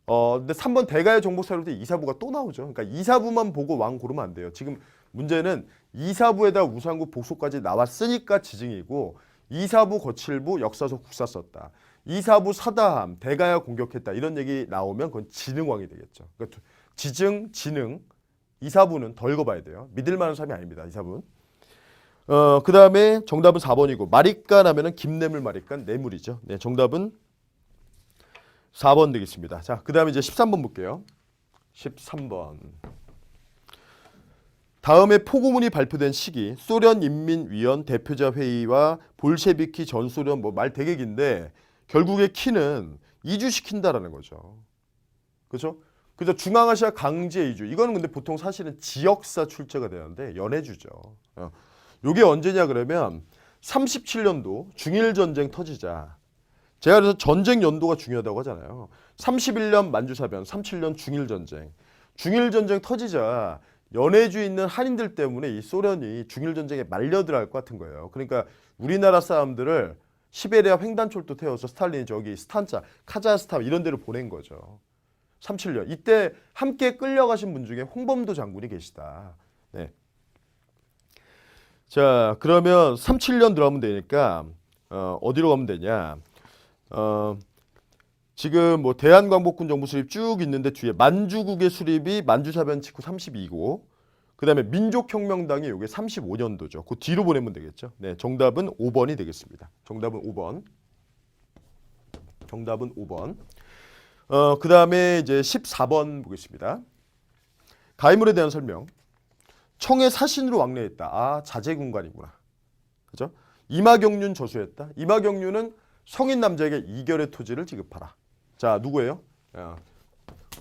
근데 3번 대가의 종복 사료일 때 이사부가 또 나오죠. 그러니까 이사부만 보고 왕 고르면 안 돼요. 지금 문제는 이사부에다 우산국 복속까지 나왔으니까 지증이고 이사부, 거칠부, 역사서, 국사 썼다. 이사부 사다함, 대가야 공격했다 이런 얘기 나오면 그건 지능왕이 되겠죠. 그러니까 지증, 지능, 이사부는 덜 읽어봐야 돼요. 믿을 만한 사람이 아닙니다. 이사부는. 그 다음에 정답은 4번이고 마리깐 하면은 김뇌물 마리깐 뇌물이죠. 네, 정답은 4번 되겠습니다. 자, 그 다음에 이제 13번 볼게요. 13번. 다음에 포고문이 발표된 시기 소련인민위원 대표자 회의와 볼셰비키 전소련 뭐 말 되게 긴데 결국에 키는 이주시킨다라는 거죠. 그렇죠? 그래서 중앙아시아 강제 이주 이거는 근데 보통 사실은 지역사 출제가 되는데 연해주죠. 요게 언제냐 그러면 37년도 중일전쟁 터지자 제가 그래서 전쟁 연도가 중요하다고 하잖아요. 31년 만주사변, 37년 중일전쟁. 중일전쟁 터지자 연해주 있는 한인들 때문에 이 소련이 중일전쟁에 말려들어갈 것 같은 거예요. 그러니까 우리나라 사람들을 시베리아 횡단철도 태워서 스탈린이 저기 스탄자, 카자흐스탄 이런 데로 보낸 거죠. 37년. 이때 함께 끌려가신 분 중에 홍범도 장군이 계시다. 네. 자, 그러면 37년 들어가면 되니까 어디로 가면 되냐? 지금 뭐 대한광복군 정부 수립 쭉 있는데 뒤에 만주국의 수립이 만주사변 직후 32고 그다음에 민족혁명당이 요게 35년도죠. 그 뒤로 보내면 되겠죠. 네, 정답은 5번이 되겠습니다. 정답은 5번. 정답은 5번. 그다음에 이제 14번 보겠습니다. 가이물에 대한 설명. 청의 사신으로 왕래했다. 아, 자제군관이구나. 그죠? 이마경륜 저수했다. 이마경륜은 성인 남자에게 이결의 토지를 지급하라. 자, 누구예요?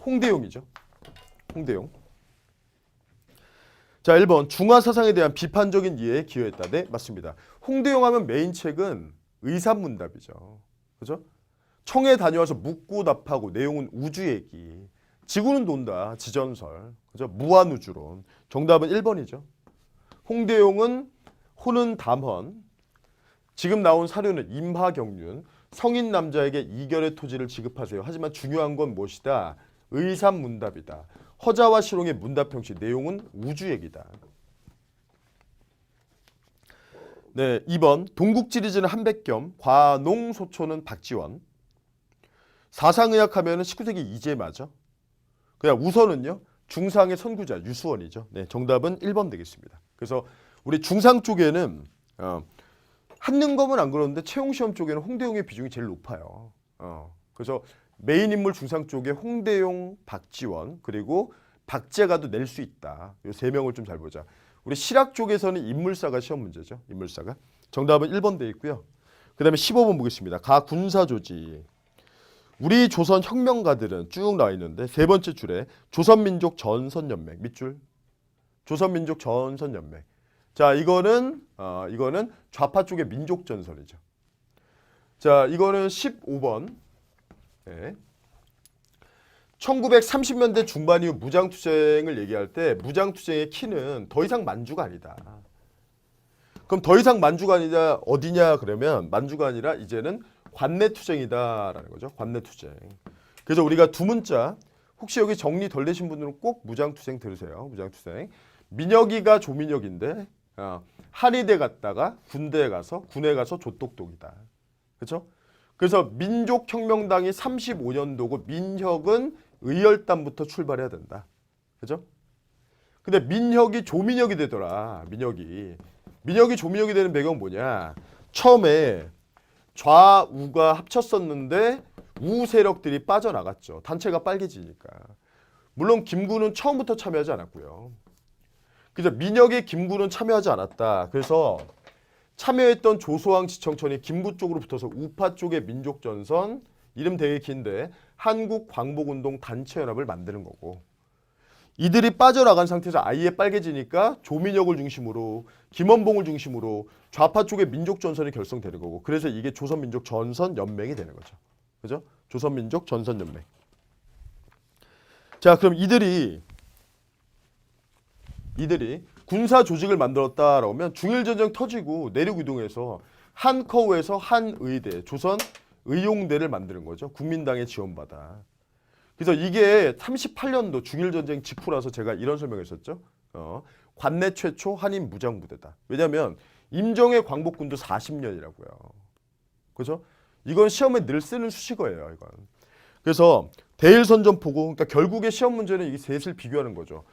홍대용이죠. 홍대용. 자, 1번 중화 사상에 대한 비판적인 이해에 기여했다. 네, 맞습니다. 홍대용 하면 메인 책은 의산문답이죠. 그죠? 청에 다녀와서 묻고 답하고 내용은 우주 얘기. 지구는 돈다. 지전설. 그죠? 무한우주론. 정답은 1번이죠. 홍대용은 호는 담헌. 지금 나온 사료는 임하경륜. 성인 남자에게 이결의 토지를 지급하세요. 하지만 중요한 건 무엇이다? 의산문답이다. 허자와 실용의 문답형식. 내용은 우주 얘기다. 네, 2번 동국지리지는 한백겸. 과농소초는 박지원. 사상의학하면 19세기 이재마죠. 그냥 우선은요. 중상의 선구자 유수원이죠. 네, 정답은 1번 되겠습니다. 그래서 우리 중상 쪽에는 한능검은 안 그러는데 채용시험 쪽에는 홍대용의 비중이 제일 높아요. 그래서 메인 인물 중상 쪽에 홍대용, 박지원 그리고 박재가도 낼 수 있다. 이 세 명을 좀 잘 보자. 우리 실학 쪽에서는 인물사가 시험 문제죠. 인물사가. 정답은 1번 돼 있고요. 그 다음에 15번 보겠습니다. 가 군사조직. 우리 조선 혁명가들은 쭉 나와 있는데 세 번째 줄에 조선민족 전선연맹 밑줄. 조선민족 전선연맹. 자, 이거는 좌파 쪽의 민족전선이죠. 자, 이거는 15번. 네. 1930년대 중반 이후 무장투쟁을 얘기할 때 무장투쟁의 키는 더 이상 만주가 아니다. 그럼 더 이상 만주가 아니라 어디냐 그러면 만주가 아니라 이제는 관내투쟁이다라는 거죠. 관내투쟁. 그래서 우리가 두 문자 혹시 여기 정리 덜 되신 분들은 꼭 무장투쟁 들으세요. 무장투쟁. 민혁이가 조민혁인데 한의대 갔다가 군대에 가서 군에 가서 조똑똑이다. 그렇죠? 그래서 민족혁명당이 35년도고 민혁은 의열단부터 출발해야 된다. 그죠? 근데 민혁이 조민혁이 되더라. 민혁이 조민혁이 되는 배경은 뭐냐? 처음에 좌우가 합쳤었는데 우 세력들이 빠져나갔죠. 단체가 빨개지니까. 물론 김구는 처음부터 참여하지 않았고요. 그래서 민혁의 김구는 참여하지 않았다. 그래서 참여했던 조소왕 지청천이 김구 쪽으로 붙어서 우파 쪽의 민족전선 이름 되게 긴데 한국광복운동 단체연합을 만드는 거고 이들이 빠져나간 상태에서 아예 빨개지니까 조민혁을 중심으로 김원봉을 중심으로 좌파 쪽의 민족전선이 결성되는 거고 그래서 이게 조선민족전선연맹이 되는 거죠. 그죠? 조선민족전선연맹. 자, 그럼 이들이 군사 조직을 만들었다라고 하면 중일전쟁 터지고 내륙 이동해서 한커우에서 한의대, 조선의용대를 만드는 거죠. 국민당에 지원받아. 그래서 이게 38년도 중일전쟁 직후라서 제가 이런 설명했었죠. 관내 최초 한인 무장부대다. 왜냐하면 임정의 광복군도 40년이라고요. 그죠? 이건 시험에 늘 쓰는 수식어예요. 이건. 그래서 대일선전포고, 그러니까 결국에 시험 문제는 이 셋을 비교하는 거죠.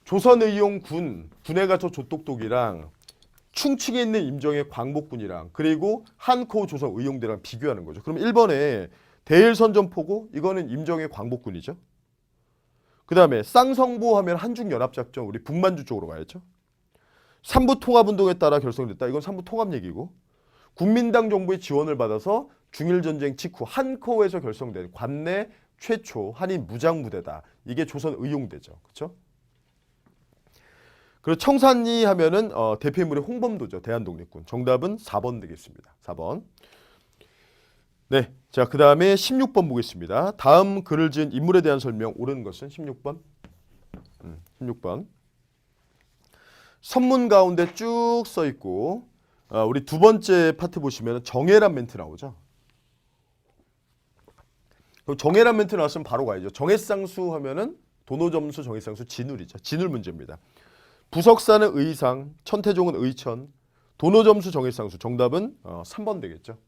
조선의용 군에 가서 조똑똑이랑 충칭에 있는 임정의 광복군이랑 그리고 한코 조선 의용대랑 비교하는 거죠. 그럼 1번에 대일선전포고 이거는 임정의 광복군이죠. 그 다음에 쌍성보 하면 한중연합작전 우리 북만주 쪽으로 가야죠. 삼부통합운동에 따라 결성됐다. 이건 삼부통합 얘기고 국민당 정부의 지원을 받아서 중일전쟁 직후 한코에서 결성된 관내 최초 한인 무장부대다. 이게 조선 의용대죠. 그렇죠? 그리고 청산리 하면은 대표인물이 홍범도죠. 대한독립군. 정답은 4번 되겠습니다. 4번. 네, 자 그 다음에 16번 보겠습니다. 다음 글을 지은 인물에 대한 설명 옳은 것은 16번. 16번. 선문 가운데 쭉 써 있고 우리 두 번째 파트 보시면 정혜란 멘트 나오죠. 그럼 정혜란 멘트 나왔으면 바로 가야죠. 정혜쌍수 하면은 도노점수 정혜쌍수 진울이죠. 진울 문제입니다. 부석사는 의상, 천태종은 의천, 도노점수 정혜쌍수. 정답은 3번 되겠죠.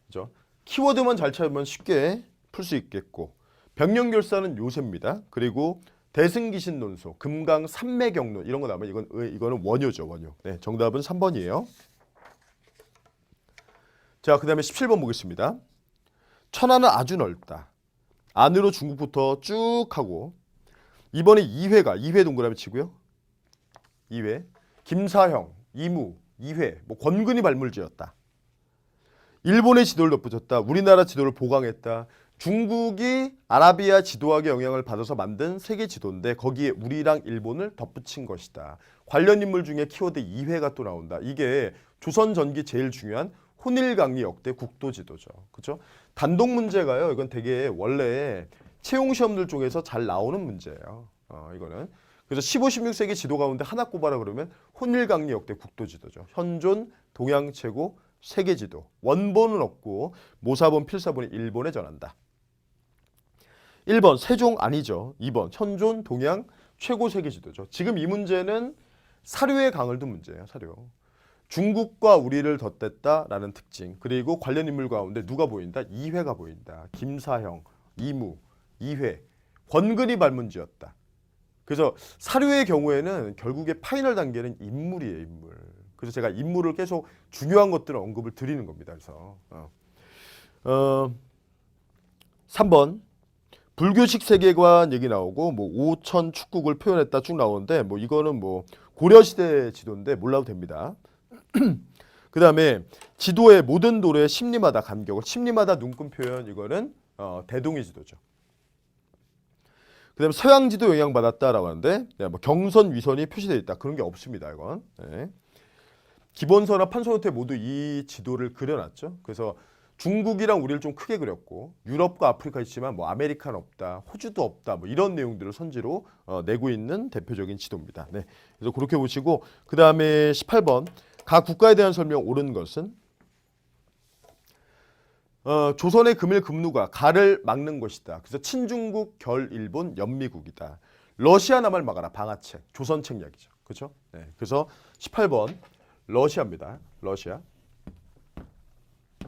그죠? 키워드만 잘 찾으면 쉽게 풀 수 있겠고 병령결사는 요새입니다. 그리고 대승기신 논소, 금강 삼매경론 이런 거 나오면 이거는 원효죠. 원효. 네, 정답은 3번이에요. 자, 그 다음에 17번 보겠습니다. 천하는 아주 넓다. 안으로 중국부터 쭉 하고 이번에 2회 동그라미 치고요. 2회. 김사형, 이무, 2회. 뭐 권근이 발물지었다. 일본의 지도를 덧붙였다. 우리나라 지도를 보강했다. 중국이 아라비아 지도학의 영향을 받아서 만든 세계 지도인데 거기에 우리랑 일본을 덧붙인 것이다. 관련 인물 중에 키워드 2회가 또 나온다. 이게 조선 전기 제일 중요한 혼일강리 역대 국도 지도죠. 그렇죠? 단독 문제가요. 이건 되게 원래 채용 시험들 쪽에서 잘 나오는 문제예요. 이거는. 그래서 15, 16세기 지도 가운데 하나 꼽아라 그러면 혼일강리 역대 국도 지도죠. 현존 동양 최고 세계 지도. 원본은 없고 모사본 필사본이 일본에 전한다. 1번 세종 아니죠. 2번 현존 동양 최고 세계 지도죠. 지금 이 문제는 사료의 강을 둔 문제예요. 사료. 중국과 우리를 덧댔다라는 특징. 그리고 관련 인물 가운데 누가 보인다? 2회가 보인다. 김사형, 이무, 2회. 권근이 발문지었다. 그래서 사료의 경우에는 결국에 파이널 단계는 인물이에요. 인물. 그래서 제가 인물을 계속 중요한 것들을 언급을 드리는 겁니다. 그래서 3번 불교식 세계관 얘기 나오고 뭐 오천 축국을 표현했다 쭉 나오는데 뭐 이거는 뭐 고려시대 지도인데 몰라도 됩니다. 그 다음에 지도의 모든 도로에 심리마다 간격을 심리마다 눈금 표현 이거는 대동의 지도죠. 그 다음에 서양 지도 영향받았다라고 하는데 뭐 경선 위선이 표시되어 있다. 그런 게 없습니다. 이건. 네. 기본서나 판서노트에 모두 이 지도를 그려놨죠. 그래서 중국이랑 우리를 좀 크게 그렸고 유럽과 아프리카 있지만 뭐 아메리카는 없다, 호주도 없다, 뭐 이런 내용들을 선지로 내고 있는 대표적인 지도입니다. 네, 그래서 그렇게 보시고 그 다음에 18번 각 국가에 대한 설명 옳은 것은 조선의 금일 금루가 가를 막는 것이다. 그래서 친중국, 결일본, 연미국이다. 러시아 남을 막아라 방아책, 조선 책략이죠. 그렇죠? 네, 그래서 18번 러시아입니다. 러시아.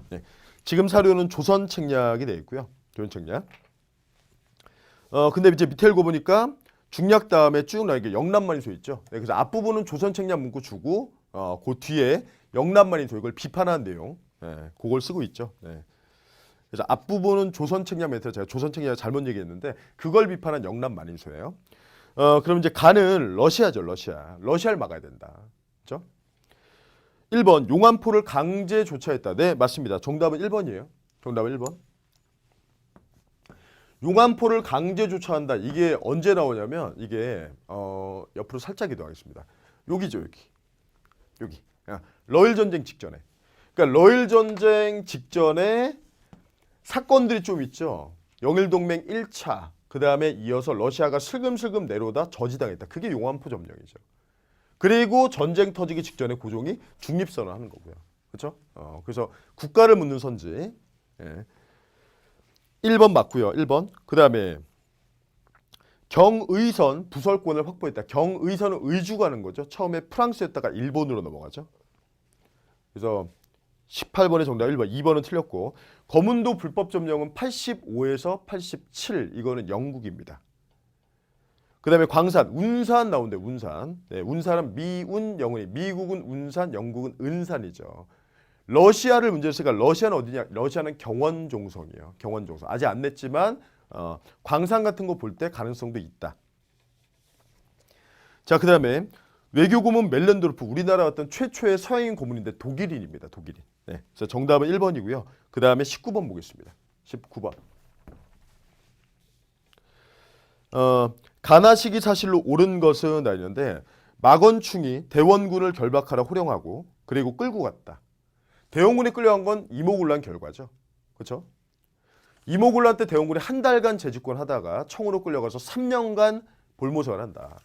네. 지금 사료는 조선 책략이 되어 있고요. 조선 책략. 근데 이제 밑에 읽어보니까 중략 다음에 쭉 나오게 영남만인소 있죠. 네, 그래서 앞부분은 조선 책략 문구 주고 그 뒤에 영남만인소 이걸 비판하는 내용. 네, 그걸 쓰고 있죠. 네. 그래서 앞부분은 조선 책략 멘트 제가 조선 책략 잘못 얘기했는데 그걸 비판한 영남만인소예요. 그럼 이제 가는 러시아죠. 러시아를 막아야 된다. 그렇죠? 1번 용안포를 강제 조차했다. 네, 맞습니다. 정답은 1번이에요. 정답은 1번. 용안포를 강제 조차한다. 이게 언제 나오냐면 이게 옆으로 살짝 이동하겠습니다. 여기죠, 여기. 러일 전쟁 직전에. 그러니까 러일 전쟁 직전에 사건들이 좀 있죠. 영일동맹 1차. 그다음에 이어서 러시아가 슬금슬금 내려오다 저지당했다. 그게 용안포 점령이죠. 그리고 전쟁 터지기 직전에 고종이 중립선을 하는 거고요. 그렇죠? 그래서 국가를 묻는 선지. 예. 1번 맞고요. 1번. 그다음에 경의선 부설권을 확보했다. 경의선은 의주 가는 거죠. 처음에 프랑스였다가 일본으로 넘어가죠. 그래서 18번의 정답 1번, 2번은 틀렸고 거문도 불법 점령은 85에서 87 이거는 영국입니다. 그 다음에 광산, 운산 나온대 운산. 네, 운산은 미운 영은이 미국은 운산, 영국은 은산이죠. 러시아를 문제로 했으니까 러시아는 어디냐? 러시아는 경원종성이에요. 경원종성. 아직 안 냈지만 광산 같은 거 볼 때 가능성도 있다. 자, 그 다음에 외교 고문 멜렌도르프 우리나라 어떤 최초의 서양인 고문인데 독일인입니다. 독일인. 네, 그래서 정답은 1번이고요. 그 다음에 19번 보겠습니다. 19번. 가나시기 사실로 옳은 것은 나있는데 마건충이 대원군을 결박하라 호령하고 그리고 끌고 갔다. 대원군이 끌려간 건 이모군란 결과죠. 그렇죠? 이모군란 때 대원군이 한 달간 재집권 하다가 청으로 끌려가서 3년간 볼모생활 한다.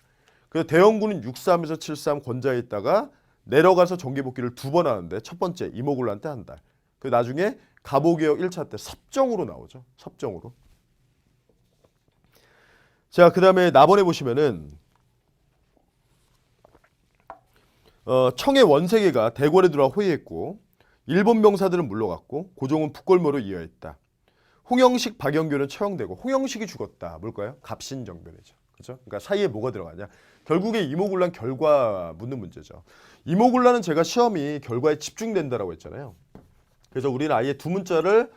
그래서 대원군은 63에서 73 권좌에 있다가 내려가서 정기복귀를 2번 하는데 첫 번째 이모군란 때 한 달. 그 나중에 갑오개혁 1차 때 섭정으로 나오죠. 섭정으로. 자, 그 다음에 나번에 보시면은 청의 원세계가 대궐에 들어와 호위했고 일본 병사들은 물러갔고 고종은 북골모로 이어했다. 홍영식, 박영규는 처형되고 홍영식이 죽었다. 뭘까요? 갑신정변이죠. 그렇죠? 그러니까 사이에 뭐가 들어가냐? 결국에 이모군란 결과 묻는 문제죠. 이모군란은 제가 시험이 결과에 집중된다라고 했잖아요. 그래서 우리는 아예 두 문자를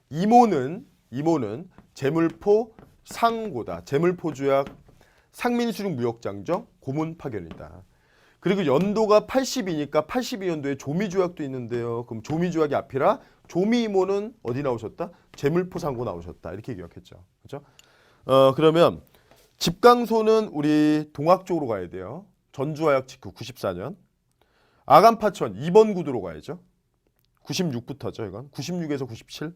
이모는 제물포 상고다. 제물포조약 상민수륙 무역장정 고문 파견이다. 그리고 연도가 82니까 82년도에 조미조약도 있는데요. 그럼 조미조약이 앞이라 조미이모는 어디 나오셨다? 제물포 상고 나오셨다. 이렇게 기억했죠. 그렇죠? 그러면 집강소는 우리 동학 쪽으로 가야 돼요. 전주화약 직후 94년. 아간파천 2번 구도로 가야죠. 96부터죠. 이건 96에서 97.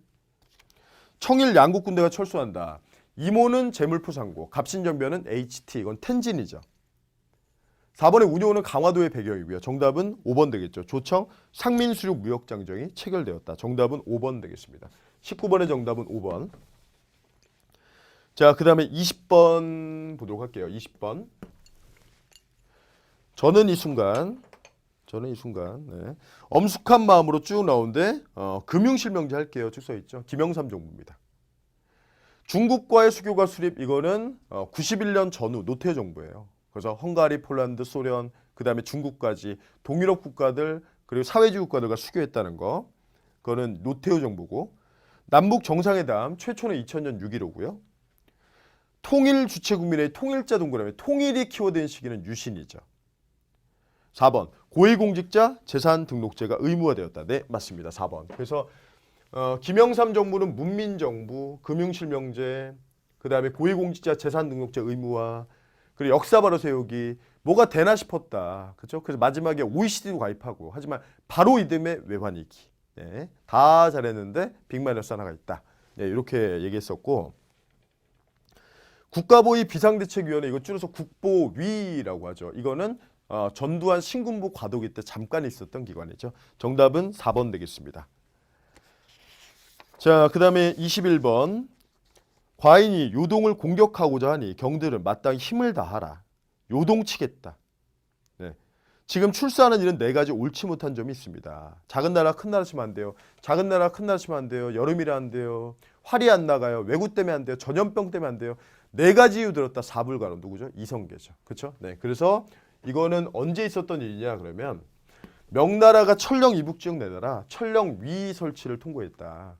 청일 양국 군대가 철수한다. 이모는 제물포 상고, 갑신정변은 HT. 이건 텐진이죠. 4번의 운용은 강화도의 배경이고요. 정답은 5번 되겠죠. 조청 상민수륙 무역장정이 체결되었다. 정답은 5번 되겠습니다. 19번의 정답은 5번. 자, 그 다음에 20번 보도록 할게요. 20번. 저는 이 순간 네. 엄숙한 마음으로 쭉 나오는데 금융실명제 할게요. 쭉 써있죠. 김영삼 정부입니다. 중국과의 수교가 수립 이거는 91년 전후 노태 정부예요. 그래서 헝가리, 폴란드, 소련, 그 다음에 중국까지 동유럽 국가들 그리고 사회주의 국가들과 수교했다는 거. 그거는 노태우 정부고 남북 정상회담 최초는 2000년 6.15고요. 통일 주체국민의 통일자 동그라미 통일이 키워드인 시기는 유신이죠. 4번 고위공직자 재산등록제가 의무화되었다. 네, 맞습니다. 4번. 그래서 김영삼 정부는 문민정부, 금융실명제, 그 다음에 고위공직자 재산등록제 의무화, 그리고 역사 바로 세우기, 뭐가 되나 싶었다. 그렇죠? 그래서 마지막에 OECD도 가입하고 하지만 바로 이듬해 외환위기. 네, 다 잘했는데 빅마이너스 하나가 있다. 네, 이렇게 얘기했었고 국가보위 비상대책위원회 이거 줄여서 국보위라고 하죠. 이거는 전두환 신군부 과도기 때 잠깐 있었던 기관이죠. 정답은 4번 되겠습니다. 자, 그 다음에 21번. 과인이 요동을 공격하고자 하니 경들은 마땅히 힘을 다하라. 요동치겠다. 네. 지금 출사하는 일은 4가지 옳지 못한 점이 있습니다. 작은 나라 큰 나라 치면 안 돼요. 작은 나라 큰 나라 치면 안 돼요. 여름이라 안 돼요. 활이 안 나가요. 외구 때문에 안 돼요. 전염병 때문에 안 돼요. 4가지 이유 들었다. 사불가로 누구죠? 이성계죠. 그렇죠? 네. 그래서 이거는 언제 있었던 일이냐 그러면 명나라가 천령 이북지역 내놔라 천령 위 설치를 통보했다.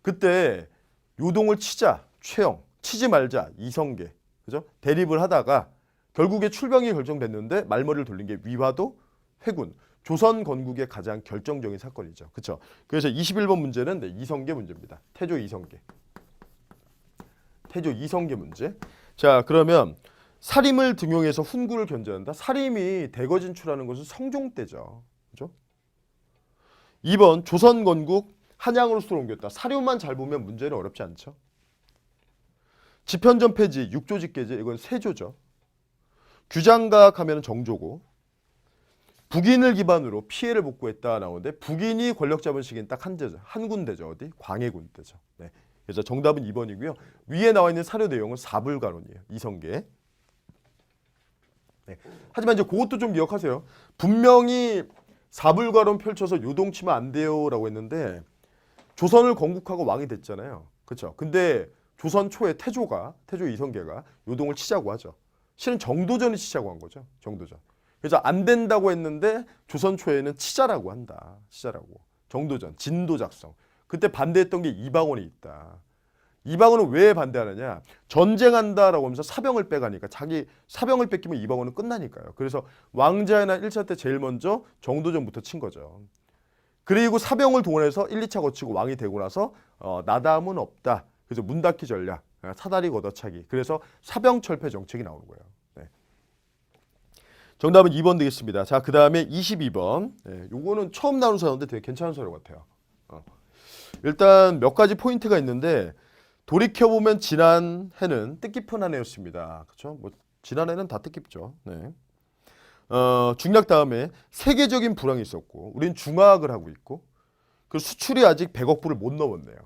그때 요동을 치자 최영, 치지 말자 이성계, 그죠? 대립을 하다가 결국에 출병이 결정됐는데 말머리를 돌린 게 위화도 회군, 조선 건국의 가장 결정적인 사건이죠. 그렇죠? 그래서 21번 문제는 네, 이성계 문제입니다. 태조 이성계. 태조 이성계 문제. 자, 그러면 사림을 등용해서 훈구를 견제한다. 사림이 대거 진출하는 것은 성종 때죠. 그죠? 2번 조선 건국 한양으로 수도를 옮겼다. 사료만 잘 보면 문제는 어렵지 않죠. 집현전 폐지, 육조직계제 이건 세조죠. 규장각 하면 정조고 북인을 기반으로 피해를 복구했다 나오는데 북인이 권력 잡은 시기는 딱 한 군데죠. 어디? 광해군 때죠. 네. 그래서 정답은 2번이고요. 위에 나와 있는 사료 내용은 사불가론이에요. 이성계. 네. 하지만 이제 그것도 좀 기억하세요. 분명히 사불가론 펼쳐서 요동치면 안 돼요라고 했는데 조선을 건국하고 왕이 됐잖아요. 그렇죠? 근데 조선 초에 태조 이성계가 요동을 치자고 하죠. 실은 정도전이 치자고 한 거죠. 정도전. 그래서 안 된다고 했는데 조선 초에는 치자라고 한다. 치자라고. 정도전, 진도 작성. 그때 반대했던 게 이방원이 있다. 이방원은 왜 반대하느냐? 전쟁한다라고 하면서 사병을 빼가니까 자기 사병을 뺏기면 이방원은 끝나니까요. 그래서 왕자회나 1차 때 제일 먼저 정도전부터 친 거죠. 그리고 사병을 동원해서 1, 2차 거치고 왕이 되고 나서 나다움은 없다. 그래서 문 닫기 전략, 사다리 걷어차기. 그래서 사병철폐 정책이 나오는 거예요. 네. 정답은 2번 되겠습니다. 자, 그 다음에 22번. 네, 요거는 처음 나오는 사연인데 되게 괜찮은 사연 같아요. 일단 몇 가지 포인트가 있는데 돌이켜보면 지난 해는 뜻깊은 한 해였습니다. 그렇죠? 뭐 지난 해는 다 뜻깊죠. 네. 중략 다음에 세계적인 불황이 있었고 우린 중화학을 하고 있고 그 수출이 아직 100억 불을 못 넘었네요.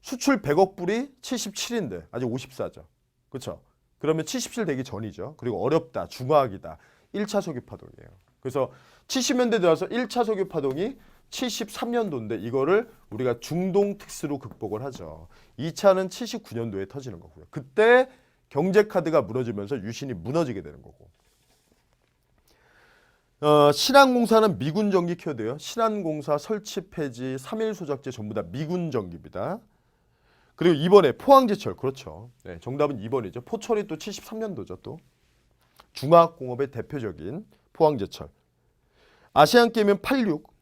수출 100억 불이 77인데 아직 54죠. 그렇죠? 그러면 77 되기 전이죠. 그리고 어렵다. 중화학이다. 1차 석유 파동이에요. 그래서 70년대 들어서 1차 석유 파동이 73년도인데 이거를 우리가 중동 특수로 극복을 하죠. 2차는 79년도에 터지는 거고요. 그때 경제 카드가 무너지면서 유신이 무너지게 되는 거고. 신한공사는 미군 전기 키워드예요. 신한공사 설치 폐지 3.1 소작제 전부 다 미군 전기입니다. 그리고 이번에 포항제철 그렇죠. 네, 정답은 2번이죠. 포철이 또 73년도죠. 또 중화학공업의 대표적인 포항제철. 아시안게임은 86.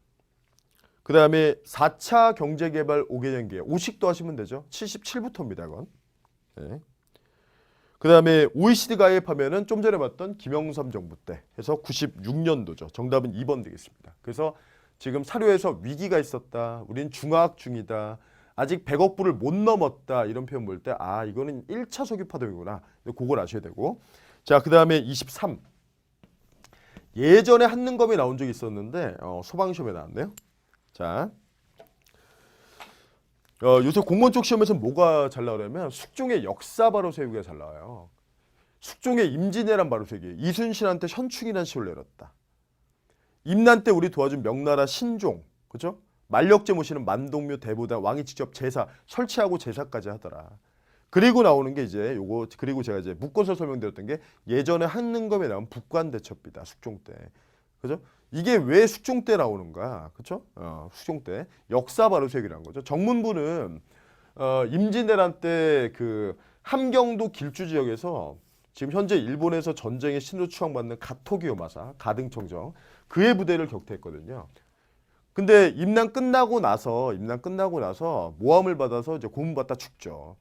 그 다음에 4차 경제개발 5개년 계획. 5식도 하시면 되죠. 77부터입니다. 이건. 네. 그 다음에 OECD 가입하면은 좀 전에 봤던 김영삼 정부 때 해서 96년도죠. 정답은 2번 되겠습니다. 그래서 지금 사료에서 위기가 있었다. 우린 중화학 중이다. 아직 100억 불을 못 넘었다. 이런 표현 볼 때 아 이거는 1차 석유 파동이구나. 그걸 아셔야 되고. 자, 그 다음에 23. 예전에 한능검이 나온 적이 있었는데 소방시험에 나왔네요. 자, 요새 공무원 쪽 시험에서 뭐가 잘 나오냐면 숙종의 역사 바로 세우기가 잘 나와요. 숙종의 임진왜란 바로 세우기. 이순신한테 현충이라는 시를 내렸다. 임난 때 우리 도와준 명나라 신종, 그죠? 만력제 모시는 만동묘 대보다 왕이 직접 제사 설치하고 제사까지 하더라. 그리고 나오는 게 이제 요거 그리고 제가 이제 묶어서 설명드렸던 게 예전에 한능검에 나온 북관대첩비다. 숙종 때, 그죠? 이게 왜 숙종 때 나오는가? 그렇죠? 숙종 때 역사 바로 세우기라는 거죠. 정문부는 임진왜란 때 그 함경도 길주 지역에서 지금 현재 일본에서 전쟁의 신으로 추앙받는 가토기요 마사 가등청정 그의 부대를 격퇴했거든요. 근데 임난 끝나고 나서 모함을 받아서 이제 고문받다 죽죠.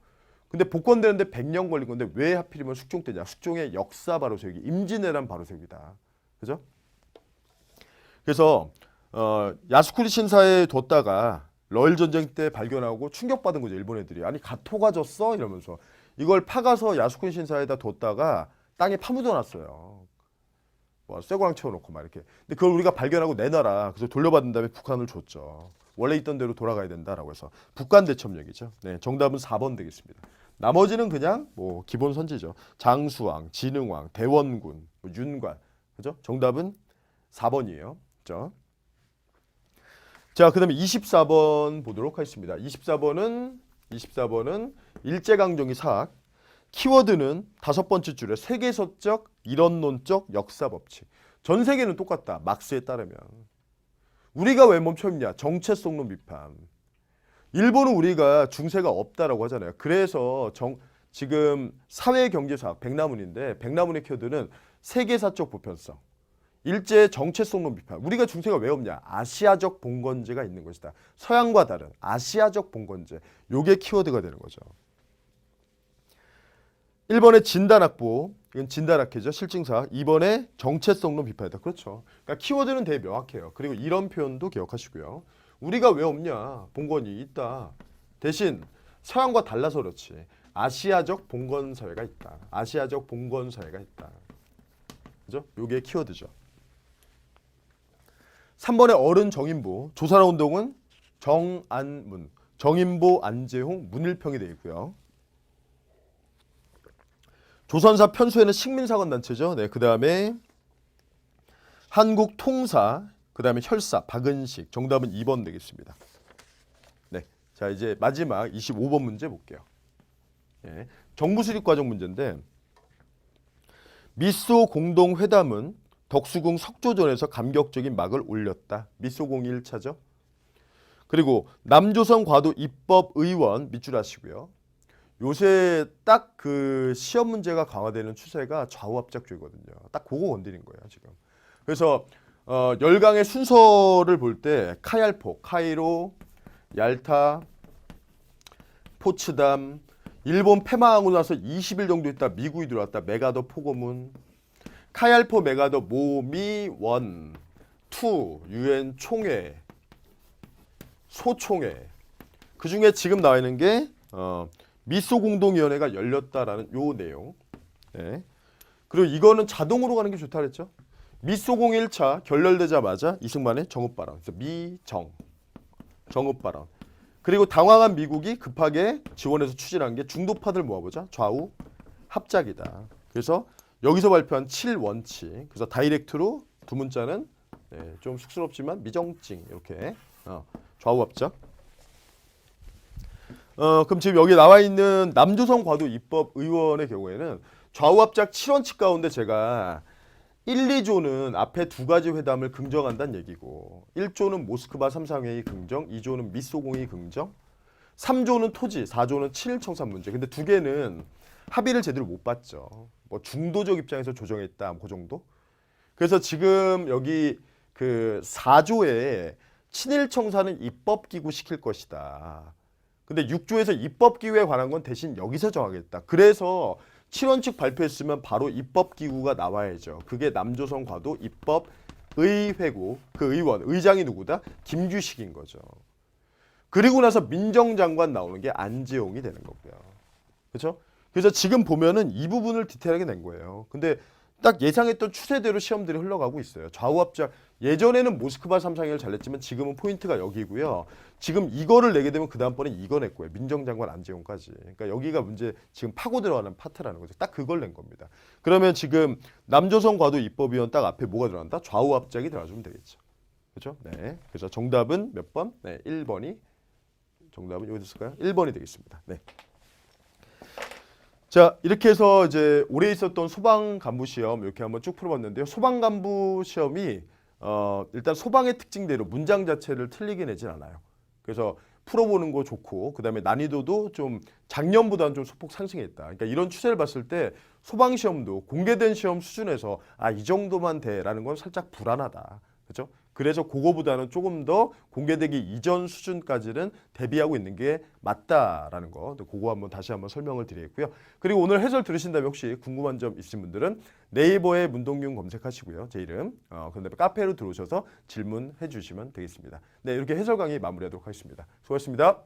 근데 복권되는데 100년 걸린 건데 왜 하필이면 숙종 때냐? 숙종의 역사 바로 세우기, 임진왜란 바로 세우기다. 그죠? 그래서 야스쿠니 신사에 뒀다가 러일 전쟁 때 발견하고 충격받은 거죠. 일본 애들이. 아니 가토가 졌어? 이러면서 이걸 파가서 야스쿠니 신사에다 뒀다가 땅에 파묻어놨어요. 뭐 쇠고랑 채워놓고 막 이렇게. 근데 그걸 우리가 발견하고 내놔라. 그래서 돌려받은 다음에 북한을 줬죠. 원래 있던 대로 돌아가야 된다라고 해서 북한대첩령이죠. 네, 정답은 4번 되겠습니다. 나머지는 그냥 뭐 기본 선지죠. 장수왕, 진흥왕, 대원군, 뭐 윤관. 그죠? 정답은 4번이에요. 그죠? 자, 그다음에 24번 보도록 하겠습니다. 24번은 일제강점기 사학. 키워드는 5번째 줄에 세계사적, 이론론적, 역사법칙. 전 세계는 똑같다. 막스에 따르면. 우리가 왜 멈춰있냐? 정체성론 비판. 일본은 우리가 중세가 없다라고 하잖아요. 그래서 지금 사회경제사학 백나문인데 백나문의 키워드는 세계사적 보편성. 일제 정체성론 비판. 우리가 중세가 왜 없냐? 아시아적 봉건제가 있는 것이다. 서양과 다른 아시아적 봉건제. 요게 키워드가 되는 거죠. 1번에 진단학보. 이건 진단학회죠. 실증사학. 2번에 정체성론 비판이다. 그렇죠. 그러니까 키워드는 되게 명확해요. 그리고 이런 표현도 기억하시고요. 우리가 왜 없냐? 봉건이 있다. 대신 서양과 달라서 그렇지. 아시아적 봉건사회가 있다. 아시아적 봉건사회가 있다. 그죠? 요게 키워드죠. 3번에 어른 정인보. 조선화 운동은 정안문. 정인보, 안재홍, 문일평이 되어 있고요. 조선사 편수에는 식민사관단체죠. 네, 그 다음에 한국통사, 그다음에 혈사, 박은식. 정답은 2번 되겠습니다. 네. 자, 이제 마지막 25번 문제 볼게요. 예. 정부 수립 과정 문제인데 미소 공동 회담은 덕수궁 석조전에서 감격적인 막을 올렸다. 미소 공의 1차죠. 그리고 남조선 과도 입법 의원 밑줄 하시고요. 요새 딱 그 시험 문제가 강화되는 추세가 좌우합작주의거든요. 딱 그거 건드린 거예요, 지금. 그래서 열강의 순서를 볼 때 카얄포, 카이로, 얄타, 포츠담, 일본 패망하고 나서 20일 정도 있다 미국이 들어왔다. 메가더 포고문, 카얄포, 메가더, 모미원, 투, 유엔 총회, 소총회. 그 중에 지금 나와 있는 게 미소 공동위원회가 열렸다라는 요 내용. 네. 그리고 이거는 자동으로 가는 게 좋다 그랬죠. 미소공 1차 결렬되자마자 이승만의 정읍 발언. 그래서 미정 정읍 발언. 그리고 당황한 미국이 급하게 지원해서 추진한 게 중도파들 모아보자. 좌우 합작이다. 그래서 여기서 발표한 7원칙. 그래서 다이렉트로 두 문자는 좀 쑥스럽지만 미정증 이렇게 좌우 합작. 그럼 지금 여기 나와 있는 남조선 과도 입법 의원의 경우에는 좌우 합작 7원칙 가운데 제가 1, 2조는 앞에 두 가지 회담을 긍정한다는 얘기고 1조는 모스크바 3상회의 긍정, 2조는 미소공의 긍정, 3조는 토지, 4조는 친일청산 문제. 근데 두 개는 합의를 제대로 못 봤죠. 뭐 중도적 입장에서 조정했다, 그 정도. 그래서 지금 여기 그 4조에 친일청산은 입법기구 시킬 것이다. 근데 6조에서 입법기구에 관한 건 대신 여기서 정하겠다. 그래서 7원칙 발표했으면 바로 입법기구가 나와야죠. 그게 남조선 과도 입법의회고 그 의원, 의장이 누구다? 김규식인 거죠. 그리고 나서 민정장관 나오는 게 안재홍이 되는 거고요. 그렇죠? 그래서 지금 보면은 이 부분을 디테일하게 낸 거예요. 근데 딱 예상했던 추세대로 시험들이 흘러가고 있어요. 좌우합작 예전에는 모스크바 3상회를 잘 냈지만 지금은 포인트가 여기고요. 지금 이거를 내게 되면 그 다음번에 이거 낼 거예요. 민정장관 안재홍까지. 그러니까 여기가 문제 지금 파고 들어가는 파트라는 거죠. 딱 그걸 낸 겁니다. 그러면 지금 남조선 과도 입법위원 딱 앞에 뭐가 들어간다? 좌우합작이 들어가주면 되겠죠. 그렇죠? 네. 그래서 정답은 몇 번? 네, 1번이 정답은 여기 있을까요? 1번이 되겠습니다. 네. 자, 이렇게 해서 이제 올해 있었던 소방 간부 시험 이렇게 한번 쭉 풀어봤는데요. 소방 간부 시험이 일단 소방의 특징대로 문장 자체를 틀리게 내진 않아요. 그래서 풀어보는 거 좋고 그다음에 난이도도 좀 작년보다는 좀 소폭 상승했다. 그러니까 이런 추세를 봤을 때 소방 시험도 공개된 시험 수준에서 이 정도만 돼라는 건 살짝 불안하다. 그렇죠? 그래서 그거보다는 조금 더 공개되기 이전 수준까지는 대비하고 있는 게 맞다라는 거. 그거 한번 다시 한번 설명을 드리겠고요. 그리고 오늘 해설 들으신 다음에 혹시 궁금한 점 있으신 분들은 네이버에 문동균 검색하시고요. 제 이름. 그다음에 카페로 들어오셔서 질문해 주시면 되겠습니다. 네, 이렇게 해설 강의 마무리하도록 하겠습니다. 수고하셨습니다.